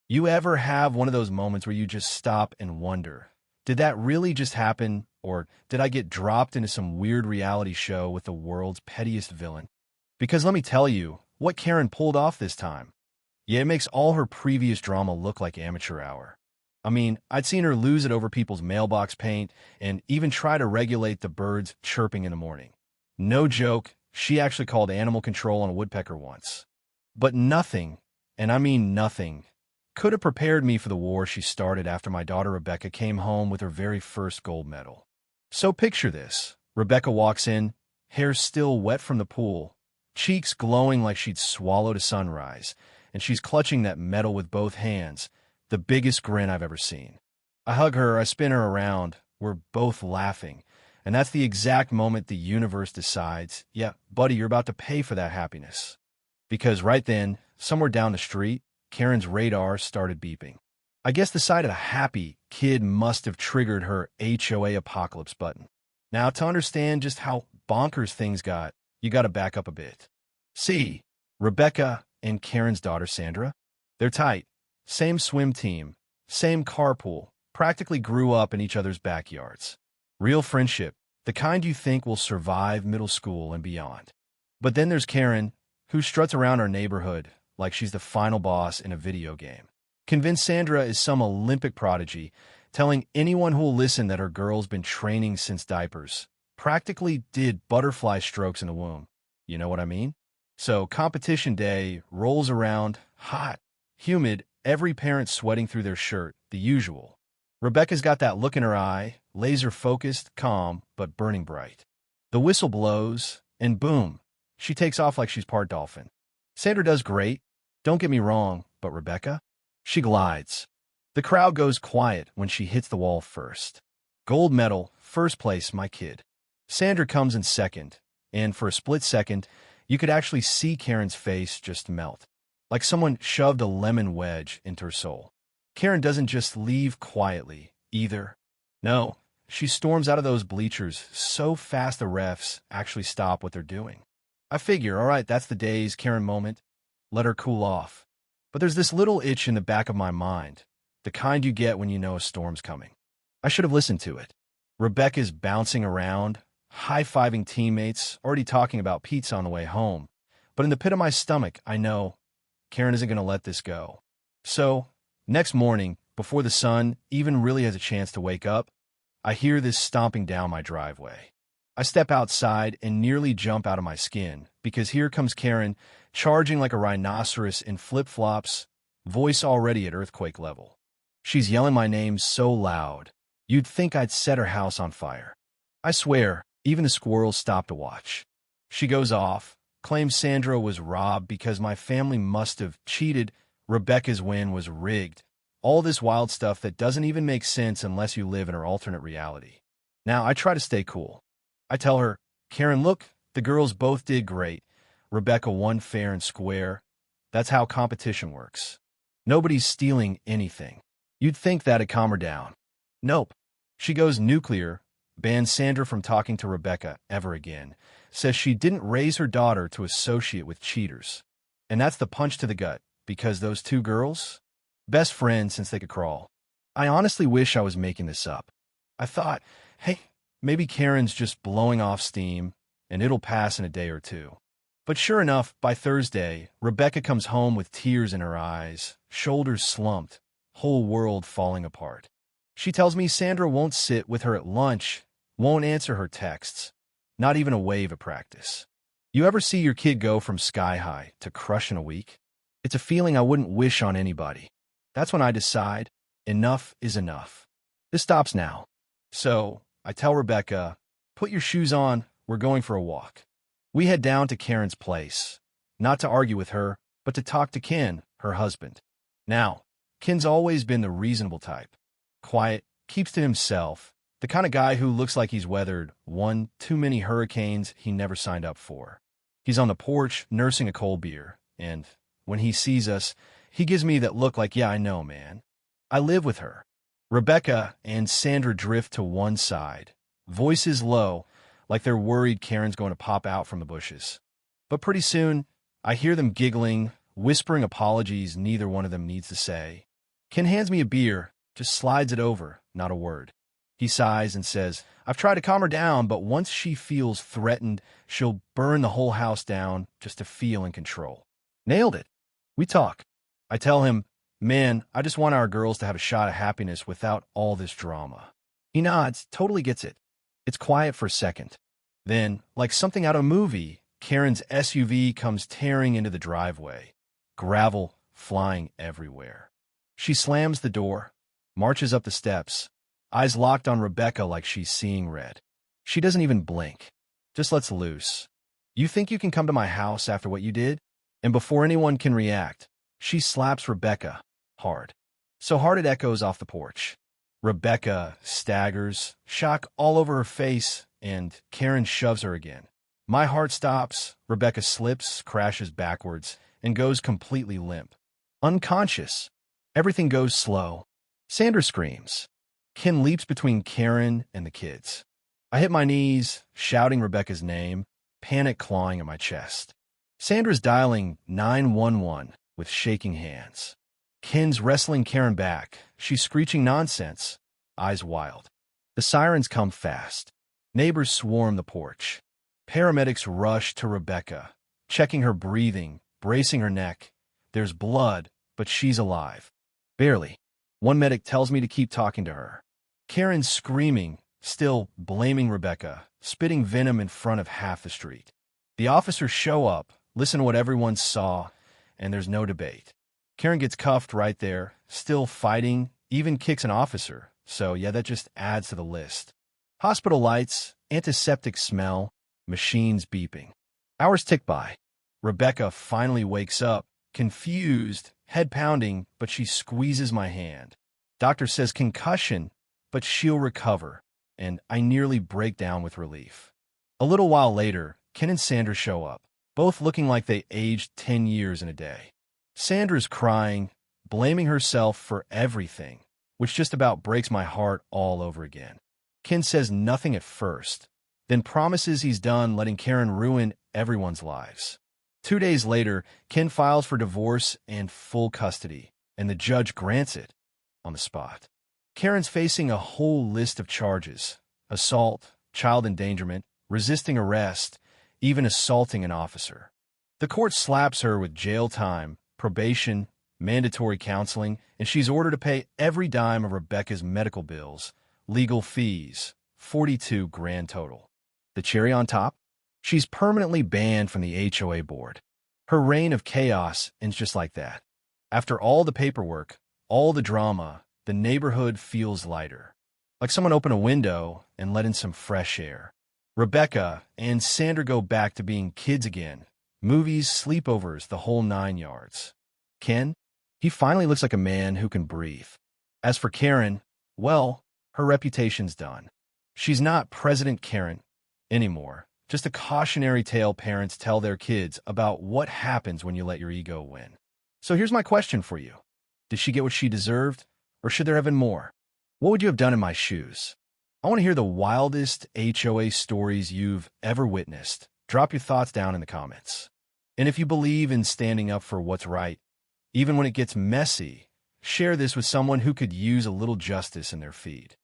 You ever have one of those moments where you just stop and wonder, did that really just happen, or did I get dropped into some weird reality show with the world's pettiest villain? Because let me tell you, what Karen pulled off this time. Yeah, it makes all her previous drama look like amateur hour. I mean, I'd seen her lose it over people's mailbox paint and even try to regulate the birds chirping in the morning. No joke, she actually called animal control on a woodpecker once. But nothing, and I mean nothing, could have prepared me for the war she started after my daughter Rebecca came home with her very first gold medal. So picture this. Rebecca walks in, hair still wet from the pool, cheeks glowing like she'd swallowed a sunrise, and she's clutching that medal with both hands, the biggest grin I've ever seen. I hug her, I spin her around, we're both laughing, and that's the exact moment the universe decides, yeah, buddy, you're about to pay for that happiness. Because right then, somewhere down the street, Karen's radar started beeping. I guess the sight of a happy kid must have triggered her HOA apocalypse button. Now, to understand just how bonkers things got, you gotta back up a bit. See, Rebecca and Karen's daughter Sandra, they're tight. Same swim team, same carpool, practically grew up in each other's backyards. Real friendship, the kind you think will survive middle school and beyond. But then there's Karen, who struts around our neighborhood like she's the final boss in a video game. Convinced Sandra is some Olympic prodigy, telling anyone who'll listen that her girl's been training since diapers. Practically did butterfly strokes in the womb. You know what I mean? So competition day rolls around, hot, humid, every parent sweating through their shirt, the usual. Rebecca's got that look in her eye, laser-focused, calm, but burning bright. The whistle blows, and boom, she takes off like she's part dolphin. Sandra does great, don't get me wrong, but Rebecca? She glides. The crowd goes quiet when she hits the wall first. Gold medal, first place, my kid. Sandra comes in second, and for a split second, you could actually see Karen's face just melt, like someone shoved a lemon wedge into her soul. Karen doesn't just leave quietly, either. No, she storms out of those bleachers so fast the refs actually stop what they're doing. I figure, all right, that's the day's Karen moment. Let her cool off. But there's this little itch in the back of my mind, the kind you get when you know a storm's coming. I should have listened to it. Rebecca's bouncing around, high-fiving teammates, already talking about pizza on the way home. But in the pit of my stomach, I know Karen isn't going to let this go. So, next morning, before the sun even really has a chance to wake up, I hear this stomping down my driveway. I step outside and nearly jump out of my skin, because here comes Karen, charging like a rhinoceros in flip-flops, voice already at earthquake level. She's yelling my name so loud, you'd think I'd set her house on fire. I swear, even the squirrels stop to watch. She goes off, claims Sandra was robbed because my family must have cheated, Rebecca's win was rigged. All this wild stuff that doesn't even make sense unless you live in her alternate reality. Now, I try to stay cool. I tell her, Karen, look, the girls both did great. Rebecca won fair and square. That's how competition works. Nobody's stealing anything. You'd think that'd calm her down. Nope. She goes nuclear, bans Sandra from talking to Rebecca ever again, says she didn't raise her daughter to associate with cheaters. And that's the punch to the gut, because those two girls, best friends since they could crawl. I honestly wish I was making this up. I thought, hey, maybe Karen's just blowing off steam, and it'll pass in a day or two. But sure enough, by Thursday, Rebecca comes home with tears in her eyes, shoulders slumped, whole world falling apart. She tells me Sandra won't sit with her at lunch, won't answer her texts, not even a wave at practice. You ever see your kid go from sky high to crush in a week? It's a feeling I wouldn't wish on anybody. That's when I decide, enough is enough. This stops now. So, I tell Rebecca, put your shoes on, we're going for a walk. We head down to Karen's place, not to argue with her, but to talk to Ken, her husband. Now, Ken's always been the reasonable type. Quiet, keeps to himself, the kind of guy who looks like he's weathered one too many hurricanes he never signed up for. He's on the porch, nursing a cold beer, and when he sees us, he gives me that look like, yeah, I know, man. I live with her. Rebecca and Sandra drift to one side, voices low, like they're worried Karen's going to pop out from the bushes. But pretty soon, I hear them giggling, whispering apologies neither one of them needs to say. Ken hands me a beer, just slides it over, not a word. He sighs and says, I've tried to calm her down, but once she feels threatened, she'll burn the whole house down just to feel in control. Nailed it. We talk. I tell him, man, I just want our girls to have a shot of happiness without all this drama. He nods, totally gets it. It's quiet for a second. Then, like something out of a movie, Karen's SUV comes tearing into the driveway, gravel flying everywhere. She slams the door, marches up the steps, eyes locked on Rebecca like she's seeing red. She doesn't even blink, just lets loose. You think you can come to my house after what you did? And before anyone can react, she slaps Rebecca hard. So hard it echoes off the porch. Rebecca staggers, shock all over her face, and Karen shoves her again. My heart stops. Rebecca slips, crashes backwards, and goes completely limp. Unconscious. Everything goes slow. Sandra screams. Ken leaps between Karen and the kids. I hit my knees, shouting Rebecca's name, panic clawing at my chest. Sandra's dialing 911 with shaking hands. Ken's wrestling Karen back. She's screeching nonsense, eyes wild. The sirens come fast. Neighbors swarm the porch. Paramedics rush to Rebecca, checking her breathing, bracing her neck. There's blood, but she's alive. Barely. One medic tells me to keep talking to her. Karen's screaming, still blaming Rebecca, spitting venom in front of half the street. The officers show up, listen to what everyone saw, and there's no debate. Karen gets cuffed right there, still fighting, even kicks an officer. So yeah, that just adds to the list. Hospital lights, antiseptic smell, machines beeping. Hours tick by. Rebecca finally wakes up, confused, head pounding, but she squeezes my hand. Doctor says concussion, but she'll recover, and I nearly break down with relief. A little while later, Ken and Sandra show up, both looking like they aged 10 years in a day. Sandra's crying, blaming herself for everything, which just about breaks my heart all over again. Ken says nothing at first, then promises he's done letting Karen ruin everyone's lives. 2 days later, Ken files for divorce and full custody, and the judge grants it on the spot. Karen's facing a whole list of charges: assault, child endangerment, resisting arrest, even assaulting an officer. The court slaps her with jail time, probation, mandatory counseling, and she's ordered to pay every dime of Rebecca's medical bills, legal fees, 42 grand total. The cherry on top? She's permanently banned from the HOA board. Her reign of chaos ends just like that. After all the paperwork, all the drama, the neighborhood feels lighter. Like someone opened a window and let in some fresh air. Rebecca and Sandra go back to being kids again. Movies, sleepovers, the whole 9 yards. Ken? He finally looks like a man who can breathe. As for Karen, well, her reputation's done. She's not President Karen anymore. Just a cautionary tale parents tell their kids about what happens when you let your ego win. So here's my question for you. Did she get what she deserved, or should there have been more? What would you have done in my shoes? I want to hear the wildest HOA stories you've ever witnessed. Drop your thoughts down in the comments. And if you believe in standing up for what's right, even when it gets messy, share this with someone who could use a little justice in their feed.